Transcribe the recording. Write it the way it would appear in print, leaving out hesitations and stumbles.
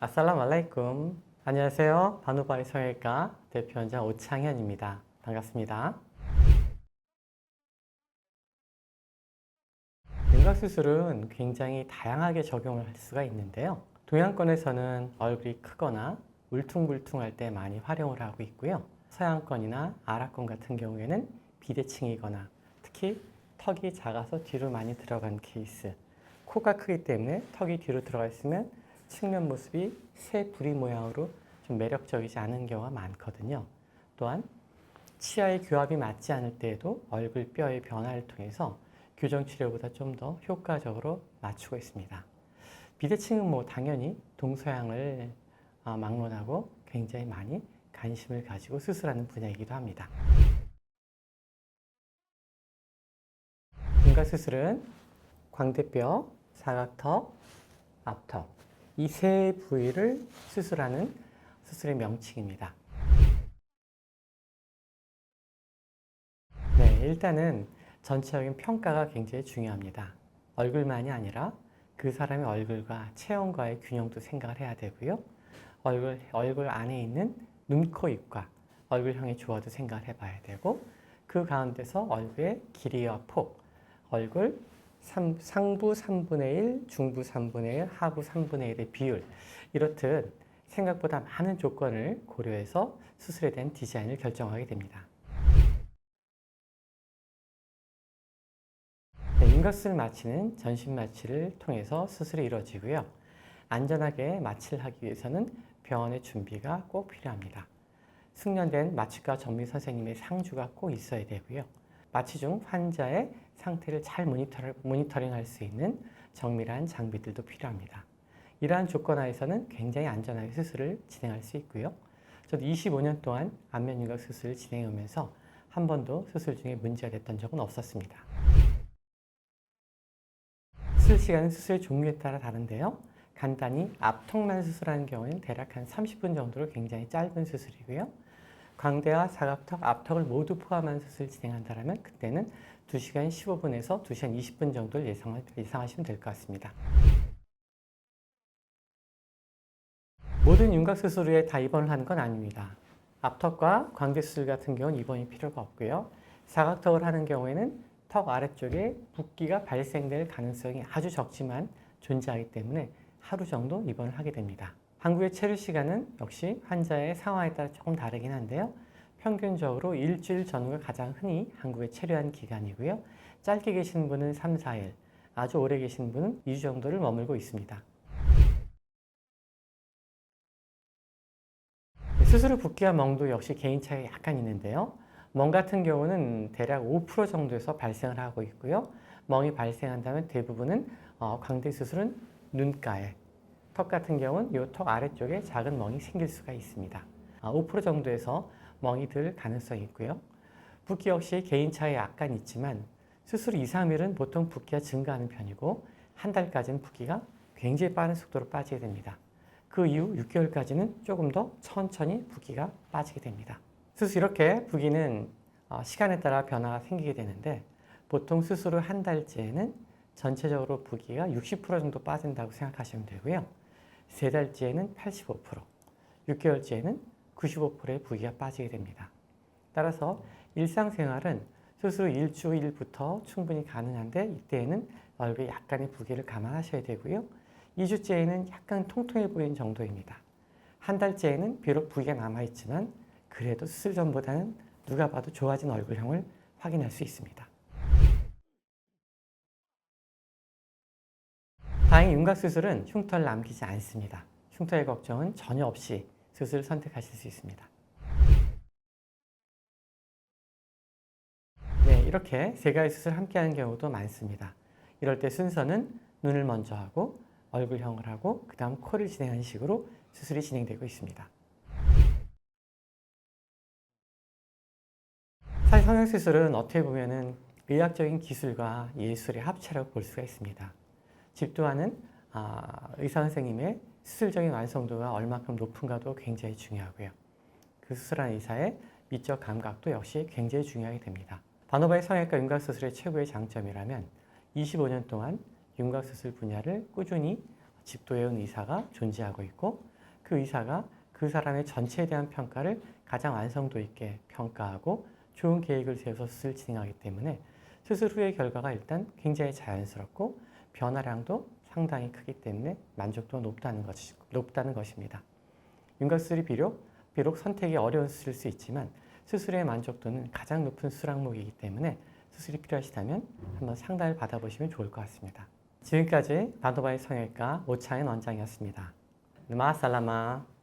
아살라말라이쿰. 안녕하세요. 바누바이 성형외과 대표원장 오창현입니다. 반갑습니다. 윤곽수술은 굉장히 다양하게 적용을 할 수가 있는데요. 동양권에서는 얼굴이 크거나 울퉁불퉁할 때 많이 활용을 하고 있고요. 서양권이나 아랍권 같은 경우에는 비대칭이거나 특히 턱이 작아서 뒤로 많이 들어간 케이스, 코가 크기 때문에 턱이 뒤로 들어가 있으면 측면 모습이 새 부리 모양으로 좀 매력적이지 않은 경우가 많거든요. 또한 치아의 교합이 맞지 않을 때에도 얼굴 뼈의 변화를 통해서 교정 치료보다 좀 더 효과적으로 맞추고 있습니다. 비대칭은 당연히 동서양을 막론하고 굉장히 많이 관심을 가지고 수술하는 분야이기도 합니다. 윤곽수술은 광대뼈, 사각턱, 앞턱 이 세 부위를 수술하는 수술의 명칭입니다. 네, 일단은 전체적인 평가가 굉장히 중요합니다. 얼굴만이 아니라 그 사람의 얼굴과 체형과의 균형도 생각을 해야 되고요. 얼굴 안에 있는 눈, 코, 입과 얼굴형의 조화도 생각을 해봐야 되고 그 가운데서 얼굴의 길이와 폭, 얼굴 상부 3분의 1, 중부 3분의 1, 하부 3분의 1의 비율 이렇듯 생각보다 많은 조건을 고려해서 수술에 대한 디자인을 결정하게 됩니다. 네, 윤곽수술 마취는 전신 마취를 통해서 수술이 이루어지고요. 안전하게 마취를 하기 위해서는 병원의 준비가 꼭 필요합니다. 숙련된 마취과 전문 선생님의 상주가 꼭 있어야 되고요. 마취 중 환자의 상태를 잘 모니터링할 수 있는 정밀한 장비들도 필요합니다. 이러한 조건 하에서는 굉장히 안전하게 수술을 진행할 수 있고요. 저도 25년 동안 안면 윤곽 수술을 진행해 오면서 한 번도 수술 중에 문제가 됐던 적은 없었습니다. 수술 시간은 수술의 종류에 따라 다른데요. 간단히 앞턱만 수술하는 경우에는 대략 한 30분 정도로 굉장히 짧은 수술이고요. 광대와 사각턱, 앞턱을 모두 포함한 수술을 진행한다면 그때는 2시간 15분에서 2시간 20분 정도를 예상하시면 될 것 같습니다. 모든 윤곽 수술 후에 다 입원을 하는 건 아닙니다. 앞턱과 광대 수술 같은 경우는 입원이 필요가 없고요. 사각턱을 하는 경우에는 턱 아래쪽에 붓기가 발생될 가능성이 아주 적지만 존재하기 때문에 하루 정도 입원을 하게 됩니다. 한국의 체류 시간은 역시 환자의 상황에 따라 조금 다르긴 한데요. 평균적으로 일주일 전후가 가장 흔히 한국에 체류한 기간이고요. 짧게 계신 분은 3, 4일, 아주 오래 계신 분은 2주 정도를 머물고 있습니다. 수술 후 붓기와 멍도 역시 개인 차이가 약간 있는데요. 멍 같은 경우는 대략 5% 정도에서 발생을 하고 있고요. 멍이 발생한다면 대부분은 광대 수술은 눈가에, 턱 같은 경우는 이 턱 아래쪽에 작은 멍이 생길 수가 있습니다. 5% 정도에서 멍이 들 가능성이 있고요. 붓기 역시 개인 차이 약간 있지만 수술 2, 3일은 보통 붓기가 증가하는 편이고 한 달까지는 붓기가 굉장히 빠른 속도로 빠지게 됩니다. 그 이후 6개월까지는 조금 더 천천히 붓기가 빠지게 됩니다. 수술 이렇게 붓기는 시간에 따라 변화가 생기게 되는데 보통 수술 후 한 달째에는 전체적으로 붓기가 60% 정도 빠진다고 생각하시면 되고요. 3달째에는 85%, 6개월째에는 95%의 붓기가 빠지게 됩니다. 따라서 일상생활은 수술 후 일주일부터 충분히 가능한데 이때에는 얼굴에 약간의 붓기를 감안하셔야 되고요. 2주째에는 약간 통통해 보이는 정도입니다. 한 달째에는 비록 붓기가 남아있지만 그래도 수술 전보다는 누가 봐도 좋아진 얼굴형을 확인할 수 있습니다. 다행히 윤곽수술은 흉터를 남기지 않습니다. 흉터의 걱정은 전혀 없이 수술을 선택하실 수 있습니다. 네, 이렇게 세 가지 수술을 함께 하는 경우도 많습니다. 이럴 때 순서는 눈을 먼저 하고 얼굴형을 하고 그 다음 코를 진행하는 식으로 수술이 진행되고 있습니다. 사실 성형수술은 어떻게 보면 의학적인 기술과 예술의 합체라고 볼 수가 있습니다. 집도하는 의사 선생님의 수술적인 완성도가 얼마큼 높은가도 굉장히 중요하고요. 그 수술하는 의사의 미적 감각도 역시 굉장히 중요하게 됩니다. 바누바이 성형외과 윤곽수술의 최고의 장점이라면 25년 동안 윤곽수술 분야를 꾸준히 집도해온 의사가 존재하고 있고 그 의사가 그 사람의 전체에 대한 평가를 가장 완성도 있게 평가하고 좋은 계획을 세워서 수술을 진행하기 때문에 수술 후의 결과가 일단 굉장히 자연스럽고 변화량도 상당히 크기 때문에 만족도가 높다는 것입니다. 윤곽수술이 비록 선택이 어려운 수술일 수 있지만 수술의 만족도는 가장 높은 수술 항목이기 때문에 수술이 필요하시다면 한번 상담을 받아보시면 좋을 것 같습니다. 지금까지 바도바이 성형외과 오창현 원장이었습니다. 마살라마.